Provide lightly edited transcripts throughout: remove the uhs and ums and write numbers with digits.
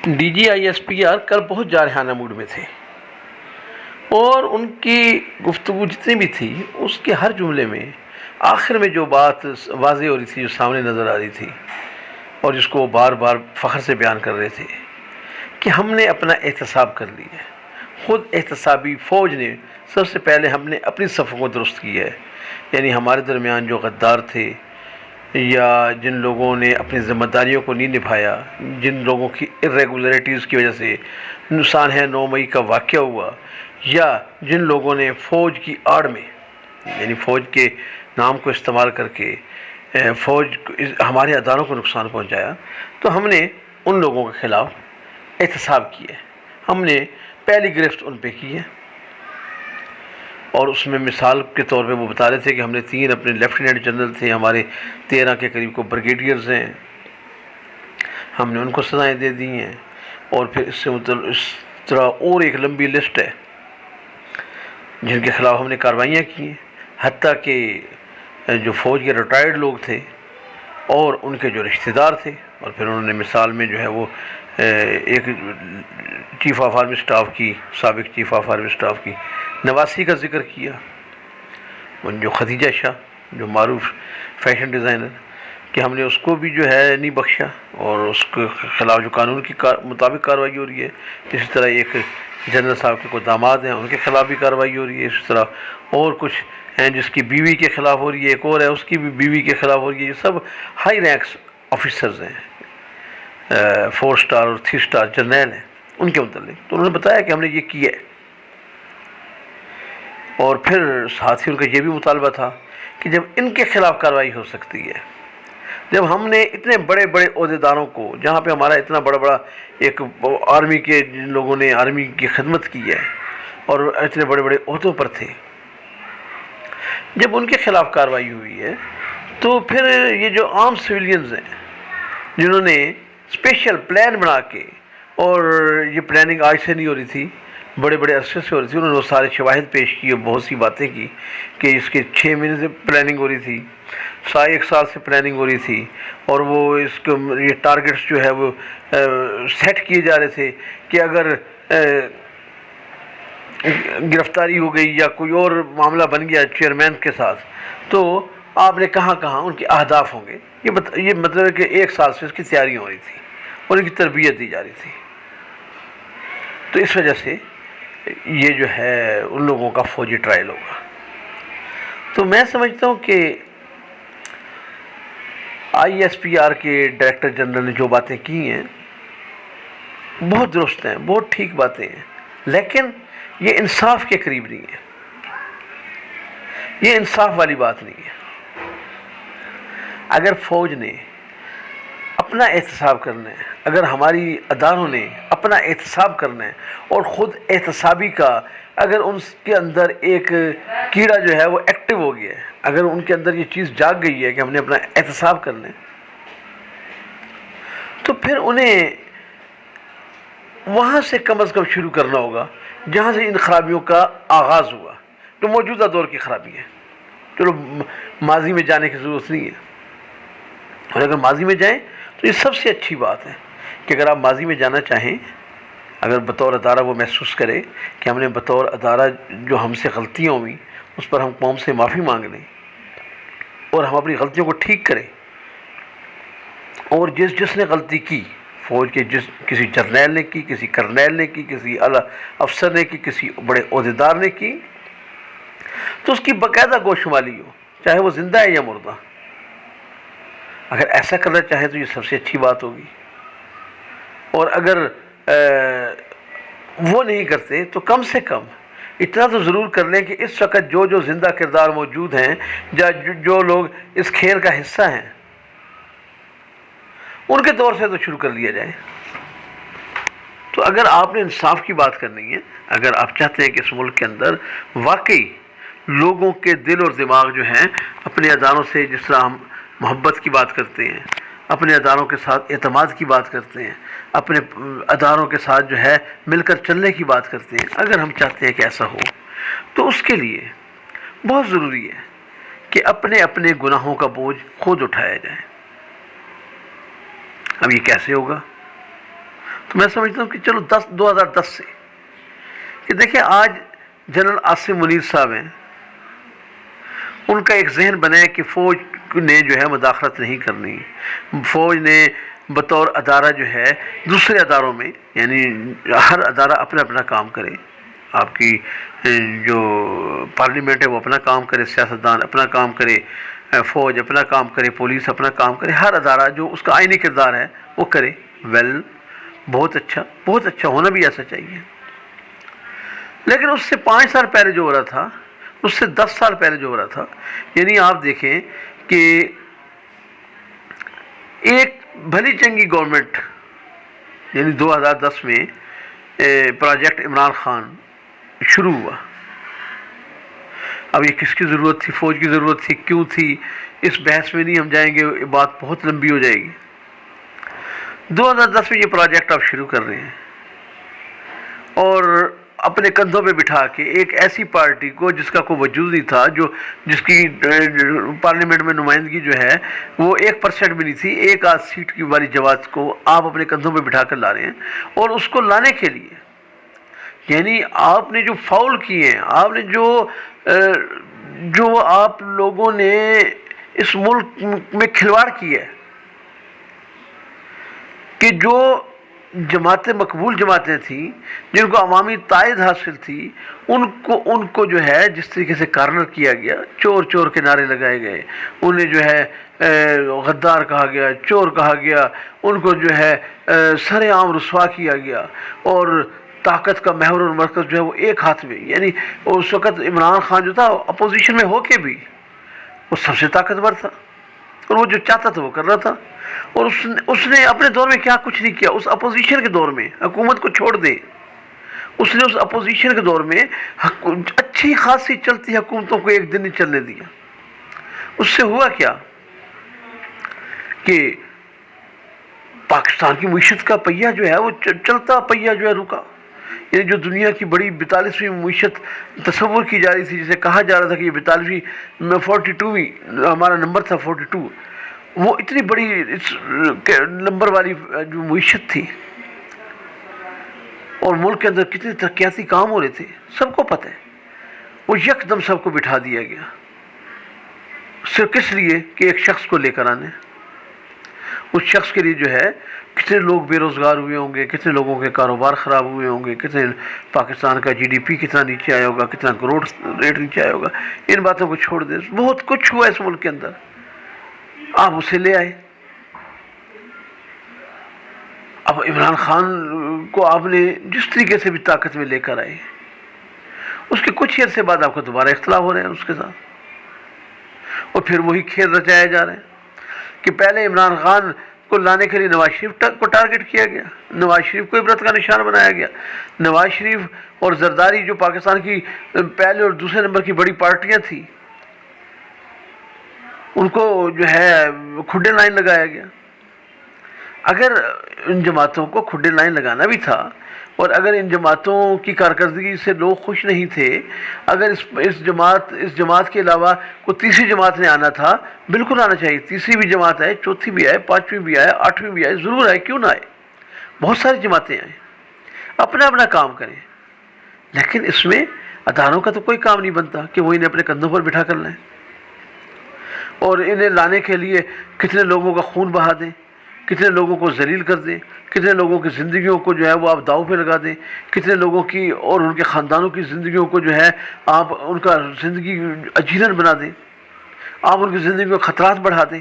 D G I S P R کل بہت جارحانہ موڈ میں تھے، اور ان کی گفتگو جتنی بھی تھی اس کے ہر جملے میں آخر میں جو بات واضح ہو رہی تھی، جو سامنے نظر آ رہی تھی، اور جس کو وہ بار بار فخر سے بیان کر رہے تھے کہ ہم نے اپنا احتساب کر لیا ہے، خود احتسابی فوج نے سب سے پہلے ہم نے اپنی صفوں کو درست کیا ہے، یعنی ہمارے درمیان جو غدار تھے یا جن لوگوں نے اپنی ذمہ داریوں کو نہیں نبھایا، جن لوگوں کی irregularities کی وجہ سے نقصان ہے 9 مئی کا واقعہ ہوا، یا جن لوگوں نے فوج کی آڑ میں، یعنی فوج کے نام کو استعمال کر کے فوج ہمارے اداروں کو نقصان پہنچایا، تو ہم نے ان لوگوں کے خلاف احتساب کیا ہے، ہم نے پہلی گرفت ان پہ کی ہے۔ اور اس میں مثال کے طور پہ وہ بتا رہے تھے کہ ہم نے 3 اپنے لیفٹیننٹ جنرل تھے، ہمارے 13 کے قریب کو بریگیڈیئرز ہیں، ہم نے ان کو سزائیں دے دی ہیں، اور پھر اس طرح اور ایک لمبی لسٹ ہے جن کے خلاف ہم نے کارروائیاں کی ہیں، حتیٰ کہ جو فوج کے ریٹائرڈ لوگ تھے اور ان کے جو رشتہ دار تھے، اور پھر انہوں نے مثال میں جو ہے وہ ایک چیف آف آرمی اسٹاف کی، سابق چیف آف آرمی اسٹاف کی نواسی کا ذکر کیا، جو خدیجہ شاہ جو معروف فیشن ڈیزائنر، کہ ہم نے اس کو بھی جو ہے نہیں بخشا، اور اس کے خلاف جو قانون کی مطابق کارروائی ہو رہی ہے، اسی طرح ایک جنرل صاحب کے کوئی داماد ہیں ان کے خلاف بھی کارروائی ہو رہی ہے، اسی طرح اور کچھ ہیں جس کی بیوی کے خلاف ہو رہی ہے، ایک اور ہے اس کی بھی بیوی کے خلاف ہو رہی ہے، یہ سب ہائی رینکس آفیسرز ہیں، 4 اسٹار اور 3 اسٹار جرنیل ہیں ان کے متعلق، تو انہوں نے بتایا کہ ہم نے یہ کیا ہے۔ اور پھر ساتھ ہی ان کا یہ بھی مطالبہ تھا کہ جب ان کے خلاف کارروائی ہو سکتی ہے، جب ہم نے اتنے بڑے بڑے عہدیداروں کو، جہاں پہ ہمارا اتنا بڑا ایک آرمی کے جن لوگوں نے آرمی کی خدمت کی ہے اور اتنے بڑے بڑے عہدوں پر تھے، جب ان کے خلاف کارروائی ہوئی ہے، تو پھر یہ جو عام سویلینز ہیں جنہوں نے اسپیشل پلان بنا کے، اور یہ پلاننگ آج سے نہیں ہو رہی تھی، بڑے بڑے عرصے سے ہو رہی تھی، انہوں نے وہ سارے شواہد پیش کیے، بہت سی باتیں کی کہ اس کے 6 مہینے سے پلاننگ ہو رہی تھی، 1 سال سے پلاننگ ہو رہی تھی، اور وہ اس کو یہ ٹارگٹس جو ہے وہ سیٹ کیے جا رہے تھے کہ اگر گرفتاری ہو گئی یا کوئی اور معاملہ بن گیا چیئرمین کے ساتھ، تو آپ نے کہاں کہاں ان کے اہداف ہوں گے، یہ مطلب ہے کہ 1 سال سے اس کی تیاری ہو رہی تھی اور ان کی تربیت دی جا رہی تھی۔ تو اس وجہ سے یہ جو ہے ان لوگوں کا فوجی ٹرائل ہوگا۔ تو میں سمجھتا ہوں کہ آئی ایس پی آر کے ڈائریکٹر جنرل نے جو باتیں کی ہیں بہت درست ہیں، بہت ٹھیک باتیں ہیں، لیکن یہ انصاف کے قریب نہیں ہے، یہ انصاف والی بات نہیں ہے۔ اگر فوج نے اپنا احتساب کرنا ہے، اگر ہماری اداروں نے اپنا احتساب کرنا ہے، اور خود احتسابی کا اگر ان کے اندر ایک کیڑا جو ہے وہ ایکٹیو ہو گیا ہے، اگر ان کے اندر یہ چیز جاگ گئی ہے کہ ہم نے اپنا احتساب کرنا ہے، تو پھر انہیں وہاں سے کم از کم شروع کرنا ہوگا جہاں سے ان خرابیوں کا آغاز ہوا، تو موجودہ دور کی خرابی ہے۔ چلو ماضی میں جانے کی ضرورت نہیں ہے، اور اگر ماضی میں جائیں تو یہ سب سے اچھی بات ہے کہ اگر آپ ماضی میں جانا چاہیں، اگر بطور ادارہ وہ محسوس کرے کہ ہم نے بطور ادارہ جو ہم سے غلطیاں ہوئیں اس پر ہم قوم سے معافی مانگ لیں، اور ہم اپنی غلطیوں کو ٹھیک کریں، اور جس نے غلطی کی، فوج کے کسی جرنیل نے کی، کسی کرنیل نے کی، کسی اعلیٰ افسر نے کی، کسی بڑے عہدیدار نے کی، تو اس کی باقاعدہ گوشمالی ہو، چاہے وہ زندہ ہے یا مردہ۔ اگر ایسا کرنا چاہیں تو یہ سب سے اچھی بات ہوگی، اور اگر وہ نہیں کرتے تو کم سے کم اتنا تو ضرور کر لیں کہ اس وقت جو زندہ کردار موجود ہیں، جو لوگ اس کھیل کا حصہ ہیں، ان کے طور سے تو شروع کر لیا جائے۔ تو اگر آپ نے انصاف کی بات کرنی ہے، اگر آپ چاہتے ہیں کہ اس ملک کے اندر واقعی لوگوں کے دل اور دماغ جو ہیں اپنے اداروں سے، جس طرح ہم محبت کی بات کرتے ہیں، اپنے اداروں کے ساتھ اعتماد کی بات کرتے ہیں، اپنے اداروں کے ساتھ جو ہے مل کر چلنے کی بات کرتے ہیں، اگر ہم چاہتے ہیں کہ ایسا ہو، تو اس کے لیے بہت ضروری ہے کہ اپنے اپنے گناہوں کا بوجھ خود اٹھایا جائے۔ اب یہ کیسے ہوگا؟ تو میں سمجھتا ہوں کہ چلو 2010 سے کہ دیکھیں آج جنرل عاصم منیر صاحب ہیں، ان کا ایک ذہن بنا ہے کہ فوج نے جو ہے مداخلت نہیں کرنی، فوج نے بطور ادارہ جو ہے دوسرے اداروں میں، یعنی ہر ادارہ اپنا اپنا کام کرے، آپ کی جو پارلیمنٹ ہے وہ اپنا کام کرے، سیاستدان اپنا کام کرے، فوج اپنا کام کرے، پولیس اپنا کام کرے، ہر ادارہ جو اس کا آئینی کردار ہے وہ کرے۔ بہت اچھا ہونا بھی ایسا چاہیے۔ لیکن اس سے 5 سال پہلے جو ہو رہا تھا، اس سے 10 سال پہلے جو ہو رہا تھا، یعنی آپ دیکھیں کہ ایک بھلی چنگی گورنمنٹ، یعنی 2010 میں پروجیکٹ عمران خان شروع ہوا۔ اب یہ کس کی ضرورت تھی؟ فوج کی ضرورت تھی، کیوں تھی؟ اس بحث میں نہیں ہم جائیں گے، بات بہت لمبی ہو جائے گی۔ 2010 میں یہ پروجیکٹ آپ شروع کر رہے ہیں اور اپنے کندھوں پہ بٹھا کے ایک ایسی پارٹی کو جس کا کوئی وجود نہیں تھا، جس کی پارلیمنٹ میں نمائندگی جو ہے وہ 1% بھی نہیں تھی، 1 آدھ سیٹ کی والی جماعت کو آپ اپنے کندھوں پہ بٹھا کر لا رہے ہیں۔ اور اس کو لانے کے لیے یعنی آپ نے جو فاؤل کیے ہیں، آپ نے جو آپ لوگوں نے اس ملک میں کھلواڑ کیا ہے کہ جو جماعتیں مقبول جماعتیں تھیں، جن کو عوامی تائید حاصل تھی، ان کو جو ہے جس طریقے سے کارنر کیا گیا، چور کے نعرے لگائے گئے، انہیں جو ہے غدار کہا گیا، چور کہا گیا، ان کو جو ہے سر عام رسوا کیا گیا، اور طاقت کا محور اور مرکز جو ہے وہ ایک ہاتھ میں، یعنی اس وقت عمران خان جو تھا اپوزیشن میں ہو کے بھی وہ سب سے طاقتور تھا، اور وہ جو چاہتا تھا وہ کر رہا تھا۔ اور اس نے اپنے دور میں کیا کچھ نہیں کیا، اس اپوزیشن کے دور میں، حکومت کو چھوڑ دے، اس نے اس اپوزیشن کے دور میں اچھی خاصی چلتی حکومتوں کو ایک دن نہیں چلنے دیا۔ اس سے ہوا کیا کہ پاکستان کی معیشت کا پہیہ جو ہے وہ چلتا پہیہ جو ہے رکا، یعنی جو دنیا کی بڑی 42ویں معیشت تصور کی جا رہی تھی، جسے کہا جا رہا تھا کہ یہ 42ویں 42ویں ہمارا نمبر تھا 42، وہ اتنی بڑی نمبر والی جو معیشت تھی، اور ملک کے اندر کتنے ترقیاتی کام ہو رہے تھے، سب کو پتہ ہے، وہ یکدم سب کو بٹھا دیا گیا، صرف کس لیے کہ ایک شخص کو لے کر آنے۔ اس شخص کے لیے جو ہے کتنے لوگ بے روزگار ہوئے ہوں گے، کتنے لوگوں کے کاروبار خراب ہوئے ہوں گے، کتنے پاکستان کا GDP کتنا نیچے آیا ہوگا، کتنا گروتھ ریٹ نیچے آیا ہوگا۔ ان باتوں کو چھوڑ دیں، بہت کچھ ہوا اس ملک کے اندر، آپ اسے لے آئے۔ اب عمران خان کو آپ نے جس طریقے سے بھی طاقت میں لے کر آئے، اس کے کچھ عرصے بعد آپ کو دوبارہ اختلاف ہو رہے ہیں اس کے ساتھ، اور پھر وہی کھیل رچائے جا رہے ہیں کہ پہلے عمران خان کو لانے کے لیے نواز شریف کو ٹارگٹ کیا گیا، نواز شریف کو عبرت کا نشان بنایا گیا۔ نواز شریف اور زرداری جو پاکستان کی پہلے اور دوسرے نمبر کی بڑی پارٹیاں تھیں، ان کو جو ہے کھڈے لائن لگایا گیا۔ اگر ان جماعتوں کو کھڈے لائن لگانا بھی تھا، اور اگر ان جماعتوں کی کارکردگی سے لوگ خوش نہیں تھے، اگر اس جماعت کے علاوہ کوئی تیسری جماعت نے آنا تھا، بالکل آنا چاہیے، تیسری بھی جماعت آئے، چوتھی بھی آئے، 5ویں بھی آئے، 8ویں بھی آئے، ضرور آئے، کیوں نہ آئے، بہت ساری جماعتیں آئیں، اپنا اپنا کام کریں۔ لیکن اس میں اداروں کا تو کوئی کام نہیں بنتا کہ وہ انہیں اپنے کندھوں پر بٹھا کر لائیں، اور انہیں لانے کے لیے کتنے لوگوں کا خون بہا دیں، کتنے لوگوں کو ذلیل کر دیں، کتنے لوگوں کی زندگیوں کو جو ہے وہ آپ داؤ پہ لگا دیں، کتنے لوگوں کی اور ان کے خاندانوں کی زندگیوں کو جو ہے آپ ان کا زندگی اجیرن بنا دیں، آپ ان کی زندگی کو خطرات بڑھا دیں،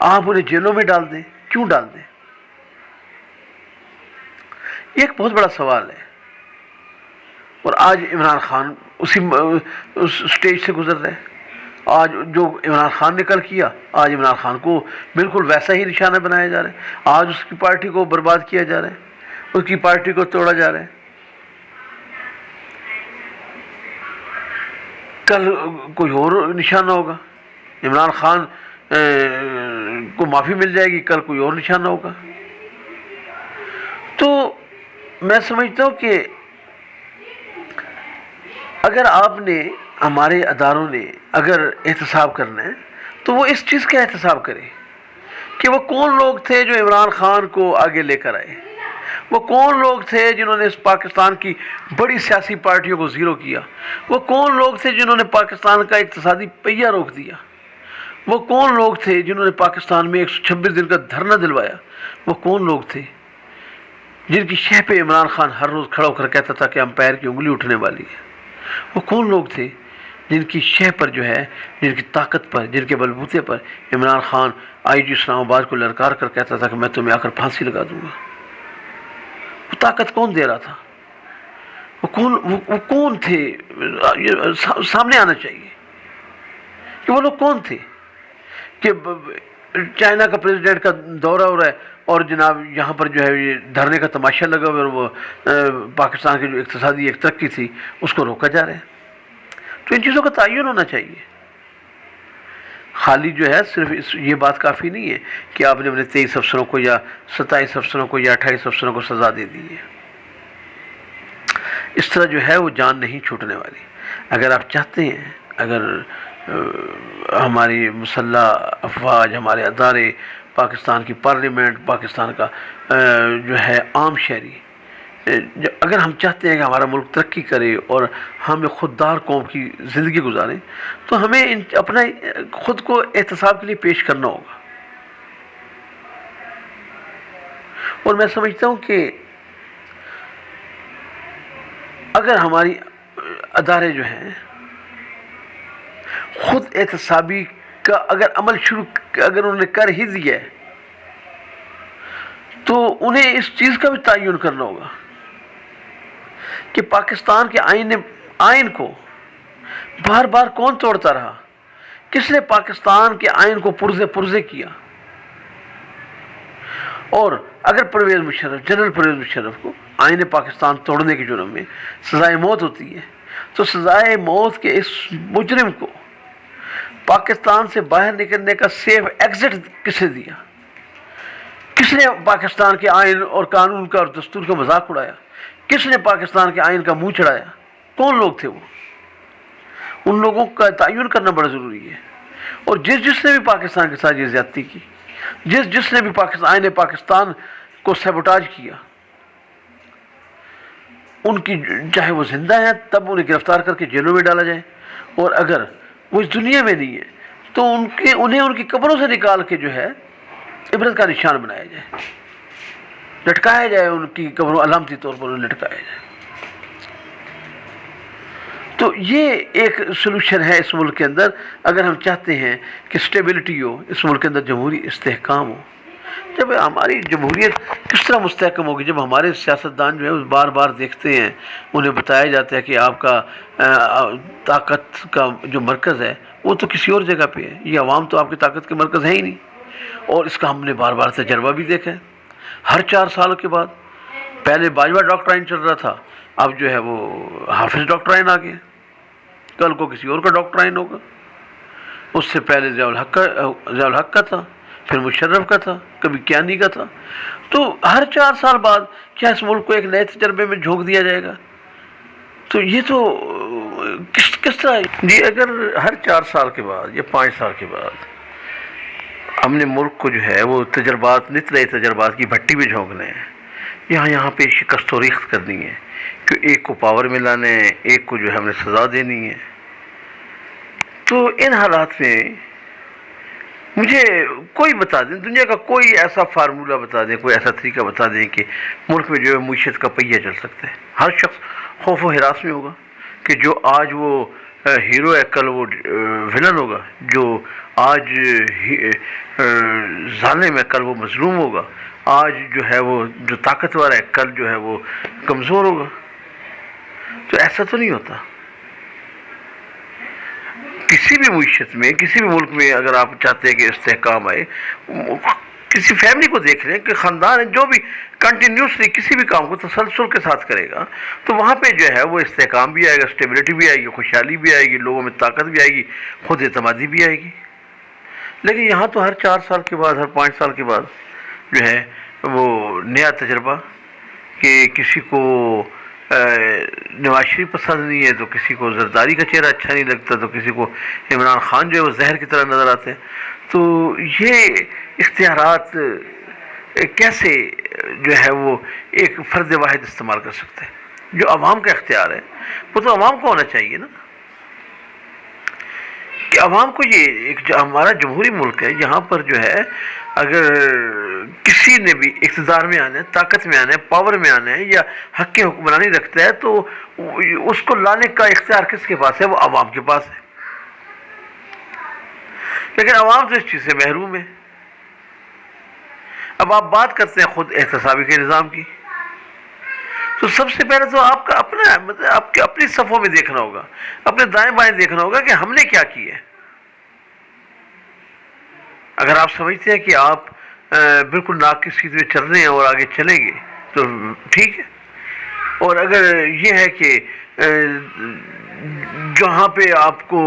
آپ انہیں جیلوں میں ڈال دیں۔ کیوں ڈال دیں؟ یہ ایک بہت بڑا سوال ہے، اور آج عمران خان اس سٹیج سے گزر رہے ہیں۔ آج جو عمران خان نے کل کیا، آج عمران خان کو بالکل ویسا ہی نشانہ بنایا جا رہا ہے، آج اس کی پارٹی کو برباد کیا جا رہا ہے، اس کی پارٹی کو توڑا جا رہا ہے۔ کل کوئی اور نشانہ ہوگا، عمران خان کو معافی مل جائے گی، کل کوئی اور نشانہ ہوگا۔ تو میں سمجھتا ہوں کہ اگر آپ نے، ہمارے اداروں نے اگر احتساب کرنا ہے تو وہ اس چیز کا احتساب کرے کہ وہ کون لوگ تھے جو عمران خان کو آگے لے کر آئے، وہ کون لوگ تھے جنہوں نے اس پاکستان کی بڑی سیاسی پارٹیوں کو زیرو کیا؟ وہ کون لوگ تھے جنہوں نے پاکستان کا اقتصادی پہیہ روک دیا؟ وہ کون لوگ تھے جنہوں نے پاکستان میں 126 دن کا دھرنا دلوایا؟ وہ کون لوگ تھے جن کی شہ پہ عمران خان ہر روز کھڑا ہو کر کہتا تھا کہ امپائر کی انگلی اٹھنے والی ہے؟ وہ کون لوگ تھے جن کی شہ پر جو ہے، جن کی طاقت پر، جن کے بلبوتے پر عمران خان آئی جی اسلام آباد کو للکار کر کہتا تھا کہ میں تمہیں آ کر پھانسی لگا دوں گا؟ وہ طاقت کون دے رہا تھا؟ وہ کون تھے؟ سامنے آنا چاہیے کہ وہ لوگ کون تھے کہ چائنا کا پریزیڈنٹ کا دورہ ہو رہا ہے اور جناب یہاں پر جو ہے یہ دھرنے کا تماشا لگا ہوا ہے، اور وہ پاکستان کی جو اقتصادی ایک ترقی تھی اس کو روکا جا رہا ہے۔ تو ان چیزوں کا تعین ہونا چاہیے۔ خالی جو ہے صرف یہ بات کافی نہیں ہے کہ آپ نے اپنے 23 افسروں کو یا 27 افسروں کو یا 28 افسروں کو سزا دے دی ہے۔ اس طرح جو ہے وہ جان نہیں چھوٹنے والی۔ اگر آپ چاہتے ہیں، اگر ہماری مسلح افواج، ہمارے ادارے، پاکستان کی پارلیمنٹ، پاکستان کا جو ہے عام شہری، اگر ہم چاہتے ہیں کہ ہمارا ملک ترقی کرے اور ہم ایک خوددار قوم کی زندگی گزاریں، تو ہمیں اپنا خود کو احتساب کے لیے پیش کرنا ہوگا۔ اور میں سمجھتا ہوں کہ اگر ہماری ادارے جو ہیں خود احتسابی کا اگر عمل شروع اگر انہوں نے کر ہی دیا ہے، تو انہیں اس چیز کا بھی تعین کرنا ہوگا کہ پاکستان کے آئین کو بار بار کون توڑتا رہا؟ کس نے پاکستان کے آئین کو پرزے کیا؟ اور اگر جنرل پرویز مشرف کو آئین پاکستان توڑنے کے جرم میں سزائے موت ہوتی ہے، تو سزائے موت کے اس مجرم کو پاکستان سے باہر نکلنے کا سیف ایگزٹ کس نے دیا؟ کس نے پاکستان کے آئین اور قانون کا اور دستور کا مذاق اڑایا؟ کس نے پاکستان کے آئین کا منہ چڑھایا؟ کون لوگ تھے وہ؟ ان لوگوں کا تعین کرنا بڑا ضروری ہے۔ اور جس نے بھی پاکستان کے ساتھ یہ زیادتی کی، جس نے بھی آئین پاکستان کو سیبوٹاج کیا، ان کی چاہے وہ زندہ ہیں تب انہیں گرفتار کر کے جیلوں میں ڈالا جائے، اور اگر وہ اس دنیا میں نہیں ہے تو انہیں ان کی قبروں سے نکال کے جو ہے عبرت کا نشان بنایا جائے، لٹکایا جائے، ان کی قبروں علامتی طور پر انہیں لٹکایا جائے۔ تو یہ ایک سلوشن ہے اس ملک کے اندر، اگر ہم چاہتے ہیں کہ سٹیبلٹی ہو اس ملک کے اندر، جمہوری استحکام ہو۔ جب ہماری جمہوریت کس طرح مستحکم ہوگی؟ جب ہمارے سیاستدان جو ہے بار بار دیکھتے ہیں، انہیں بتایا جاتا ہے کہ آپ کا طاقت کا جو مرکز ہے وہ تو کسی اور جگہ پہ ہے، یہ عوام تو آپ کی طاقت کے مرکز ہے ہی نہیں۔ اور اس کا ہم نے بار بار تجربہ بھی دیکھا ہے۔ ہر 4 سال کے بعد، پہلے باجوہ ڈاکٹرائن چل رہا تھا، اب جو ہے وہ حافظ ڈاکٹرائن آ گیا، کل کو کسی اور کا ڈاکٹرائن ہوگا۔ اس سے پہلے ضیاء الحق کا تھا، پھر مشرف کا تھا، کبھی کیانی کا تھا۔ تو ہر 4 سال بعد کیا اس ملک کو ایک نئے تجربے میں جھونک دیا جائے گا؟ تو یہ تو کس طرح جی، اگر ہر 4 سال کے بعد یا 5 سال کے بعد ہم نے ملک کو جو ہے وہ تجربات، نت نئے تجربات کی بھٹی میں جھونکنا ہے، یہاں پہ شکست و ریخت کرنی ہے کہ ایک کو پاور میں لانا ہے، ایک کو جو ہے ہم نے سزا دینی ہے، تو ان حالات میں مجھے کوئی بتا دیں، دنیا کا کوئی ایسا فارمولہ بتا دیں، کوئی ایسا طریقہ بتا دیں کہ ملک میں جو ہے معیشت کا پہیہ چل سکتا ہے۔ ہر شخص خوف و ہراس میں ہوگا کہ جو آج وہ ہیرو ہے کل وہ ولن ہوگا، جو آج ظالم ہے کل وہ مظلوم ہوگا، آج جو ہے وہ جو طاقتور ہے کل جو ہے وہ کمزور ہوگا۔ تو ایسا تو نہیں ہوتا۔ کسی بھی معیشت میں، کسی بھی ملک میں اگر آپ چاہتے ہیں کہ استحکام آئے، کسی فیملی کو دیکھ لیں کہ خاندان ہے جو بھی کنٹینیوسلی کسی بھی کام کو تسلسل کے ساتھ کرے گا، تو وہاں پہ جو ہے وہ استحکام بھی آئے گا، اسٹیبلٹی بھی آئے گی، خوشحالی بھی آئے گی، لوگوں میں طاقت بھی آئے گی، خود اعتمادی بھی آئے گی۔ لیکن یہاں تو ہر 4 سال کے بعد، ہر 5 سال کے بعد جو ہے وہ نیا تجربہ کہ کسی کو نواز شریف پسند نہیں ہے، تو کسی کو زرداری کا چہرہ اچھا نہیں لگتا، تو کسی کو عمران خان جو ہے وہ زہر کی طرح نظر آتے ہیں۔ تو یہ اختیارات کیسے جو ہے وہ ایک فرد واحد استعمال کر سکتا ہے؟ جو عوام کا اختیار ہے وہ تو عوام کو ہونا چاہیے نا، کہ عوام کو یہ ایک جو ہمارا جمہوری ملک ہے یہاں پر جو ہے اگر کسی نے بھی اقتدار میں آنا ہے، طاقت میں آنا ہے، پاور میں آنا ہے یا حق حکمرانی رکھتا ہے تو اس کو لانے کا اختیار کس کے پاس ہے؟ وہ عوام کے پاس ہے، لیکن عوام تو اس چیز سے محروم ہے۔ اب آپ بات کرتے ہیں خود احتسابی کے نظام کی، تو سب سے پہلے تو آپ کا اپنا مطلب آپ کے اپنی صفوں میں دیکھنا ہوگا، اپنے دائیں بائیں دیکھنا ہوگا کہ ہم نے کیا کیا ہے۔ اگر آپ سمجھتے ہیں کہ آپ بالکل ناک کی سیدھ میں چل رہے ہیں اور آگے چلیں گے تو ٹھیک ہے، اور اگر یہ ہے کہ جہاں پہ آپ کو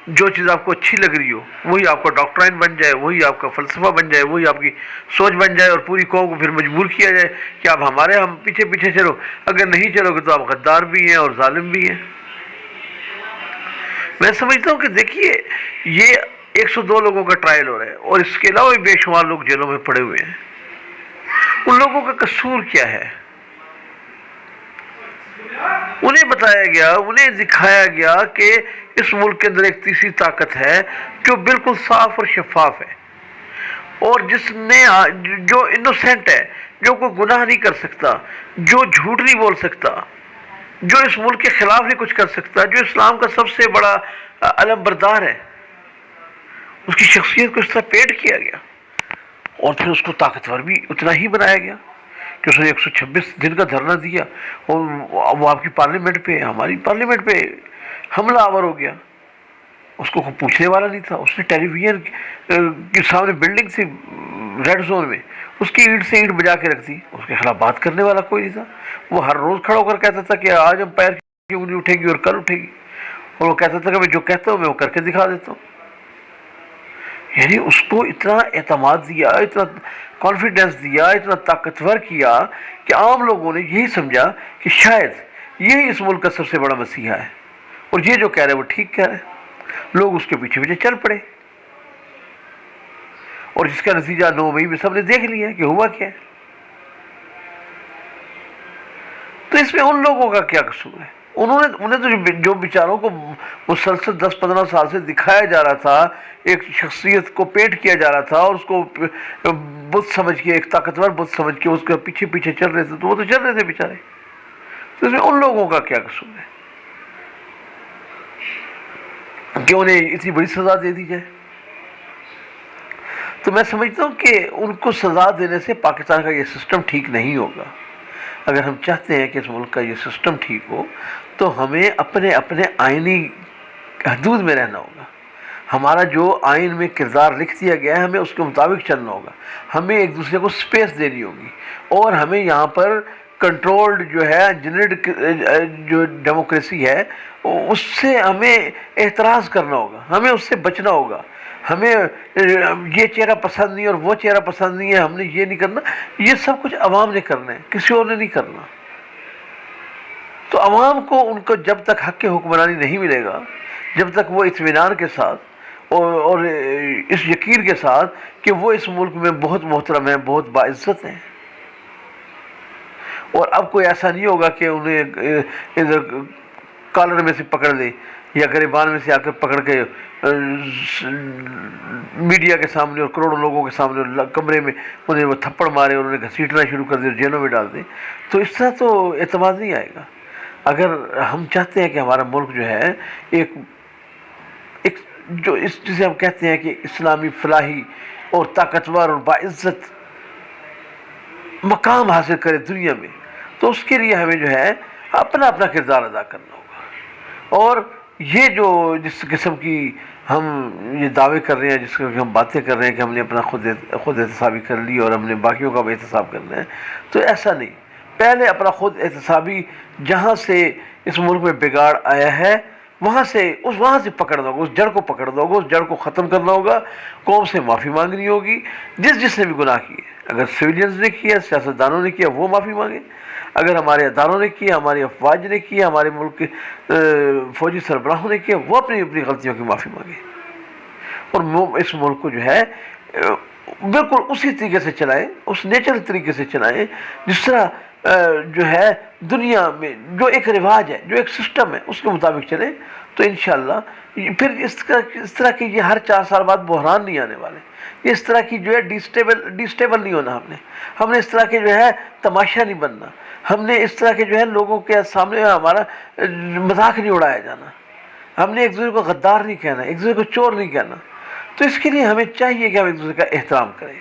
جو چیز آپ کو اچھی لگ رہی ہو وہی آپ کا ڈاکٹرائن بن جائے، وہی آپ کا فلسفہ بن جائے، وہی آپ کی سوچ بن جائے، اور پوری قوم کو پھر مجبور کیا جائے کہ آپ ہم پیچھے پیچھے چلو، اگر نہیں چلو گے تو آپ غدار بھی ہیں اور ظالم بھی ہیں۔ میں سمجھتا ہوں کہ دیکھیے یہ 102 لوگوں کا ٹرائل ہو رہا ہے اور اس کے علاوہ بھی بے شمار لوگ جیلوں میں پڑے ہوئے ہیں۔ ان لوگوں کا قصور کیا ہے؟ انہیں بتایا گیا، انہیں دکھایا گیا کہ اس ملک کے اندر ایک تیسری طاقت ہے جو بالکل صاف اور شفاف ہے، اور جس نے جو انوسینٹ ہے، جو کوئی گناہ نہیں کر سکتا، جو جھوٹ نہیں بول سکتا، جو اس ملک کے خلاف نہیں کچھ کر سکتا، جو اسلام کا سب سے بڑا علم بردار ہے، اس کی شخصیت کو اس طرح پیٹ کیا گیا اور پھر اس کو طاقتور بھی اتنا ہی بنایا گیا کہ اس نے 126 دن کا دھرنا دیا اور وہ آپ کی پارلیمنٹ پہ، ہماری پارلیمنٹ پہ حملہ آور ہو گیا۔ اس کو کوئی پوچھنے والا نہیں تھا، اس نے ٹیلی ویژن کے سامنے بلڈنگ تھی ریڈ زون میں، اس کی اینٹ سے اینٹ بجا کے رکھ دی، اس کے خلاف بات کرنے والا کوئی نہیں تھا۔ وہ ہر روز کھڑا ہو کر کہتا تھا کہ آج امپائر کی انگلی اٹھے گی اور کل اٹھے گی، اور وہ کہتا تھا کہ میں جو کہتا ہوں میں وہ کر کے دکھا دیتا ہوں۔ یعنی اس کو اتنا اعتماد دیا، اتنا کانفیڈنس دیا، اتنا طاقتور کیا کہ عام لوگوں نے یہی سمجھا کہ شاید یہی اس ملک کا سب سے بڑا مسیحا ہے، اور یہ جو کہہ رہے وہ ٹھیک کہہ رہے۔ لوگ اس کے پیچھے پیچھے چل پڑے، اور جس کا نتیجہ 9 مئی میں سب نے دیکھ لیا کہ ہوا کیا ہے۔ تو اس میں ان لوگوں کا کیا قصور ہے؟ انہیں تو جو بیچاروں کو مسلسل 10-15 سال سے دکھایا جا رہا تھا، ایک شخصیت کو پیٹ کیا جا رہا تھا اور اس کو بت سمجھ کے، ایک طاقتور بت سمجھ کے اس کے پیچھے پیچھے چل رہے تھے، تو وہ تو چل رہے تھے بیچارے۔ تو اس میں ان لوگوں کا کیا قصور ہے کہ انہیں اتنی بڑی سزا دے دی جائے؟ تو میں سمجھتا ہوں کہ ان کو سزا دینے سے پاکستان کا یہ سسٹم ٹھیک نہیں ہوگا۔ اگر ہم چاہتے ہیں کہ اس ملک کا یہ سسٹم ٹھیک ہو تو ہمیں اپنے آئینی حدود میں رہنا ہوگا۔ ہمارا جو آئین میں کردار لکھ دیا گیا ہے ہمیں اس کے مطابق چلنا ہوگا، ہمیں ایک دوسرے کو سپیس دینی ہوگی، اور ہمیں یہاں پر کنٹرولڈ جو ہے انجینئرڈ جو ڈیموکریسی ہے اس سے ہمیں اعتراض کرنا ہوگا، ہمیں اس سے بچنا ہوگا۔ ہمیں یہ چہرہ پسند نہیں اور وہ چہرہ پسند نہیں ہے، ہم نے یہ نہیں کرنا، یہ سب کچھ عوام نے کرنا ہے، کسی اور نے نہیں کرنا۔ تو عوام کو ان کو جب تک حق حکمرانی نہیں ملے گا، جب تک وہ اطمینان کے ساتھ اور اس یقین کے ساتھ کہ وہ اس ملک میں بہت محترم ہیں، بہت باعزت ہیں، اور اب کوئی ایسا نہیں ہوگا کہ انہیں ادھر کالر میں سے پکڑ لے یا گریبان میں سے آ کر پکڑ کے میڈیا کے سامنے اور کروڑوں لوگوں کے سامنے کمرے میں انہیں وہ تھپڑ مارے اور انہیں گھسیٹنا شروع کر دے اور جیلوں میں ڈال دیں۔ تو اس طرح تو اعتماد نہیں آئے گا۔ اگر ہم چاہتے ہیں کہ ہمارا ملک جو ہے ایک جو جسے ہم کہتے ہیں کہ اسلامی فلاحی اور طاقتور اور باعزت مقام حاصل کرے دنیا میں، تو اس کے لیے ہمیں جو ہے اپنا کردار ادا کرنا ہوگا۔ اور یہ جو جس قسم کی ہم یہ دعوے کر رہے ہیں، جس کی ہم باتیں کر رہے ہیں کہ ہم نے اپنا خود احتسابی کر لی اور ہم نے باقیوں کا بھی احتساب کرنا ہے، تو ایسا نہیں۔ پہلے اپنا خود احتسابی جہاں سے اس ملک میں بگاڑ آیا ہے وہاں سے پکڑنا ہوگا، اس جڑ کو پکڑنا ہوگا، اس جڑ کو ختم کرنا ہوگا، قوم سے معافی مانگنی ہوگی۔ جس نے بھی گناہ کیے، اگر سویلینز نے کیا، سیاستدانوں نے کیا، وہ معافی مانگے، اگر ہمارے اداروں نے کیا، ہماری افواج نے کیا، ہمارے ملک کے فوجی سربراہوں نے کیا، وہ اپنی غلطیوں کی معافی مانگے، اور اس ملک کو جو ہے بالکل اسی طریقے سے چلائیں، اس نیچرل طریقے سے چلائیں جس طرح جو ہے دنیا میں جو ایک رواج ہے، جو ایک سسٹم ہے، اس کے مطابق چلیں تو انشاءاللہ پھر اس طرح کی یہ ہر 4 سال بعد بحران نہیں آنے والے، یہ اس طرح کی جو ہے ڈیسٹیبل نہیں ہونا، ہم نے اس طرح کے جو ہے تماشا نہیں بننا، ہم نے اس طرح کے جو ہے لوگوں کے سامنے ہمارا مذاق نہیں اڑایا جانا، ہم نے ایک دوسرے کو غدار نہیں کہنا، ایک دوسرے کو چور نہیں کہنا۔ تو اس کے لیے ہمیں چاہیے کہ ہم ایک دوسرے کا احترام کریں۔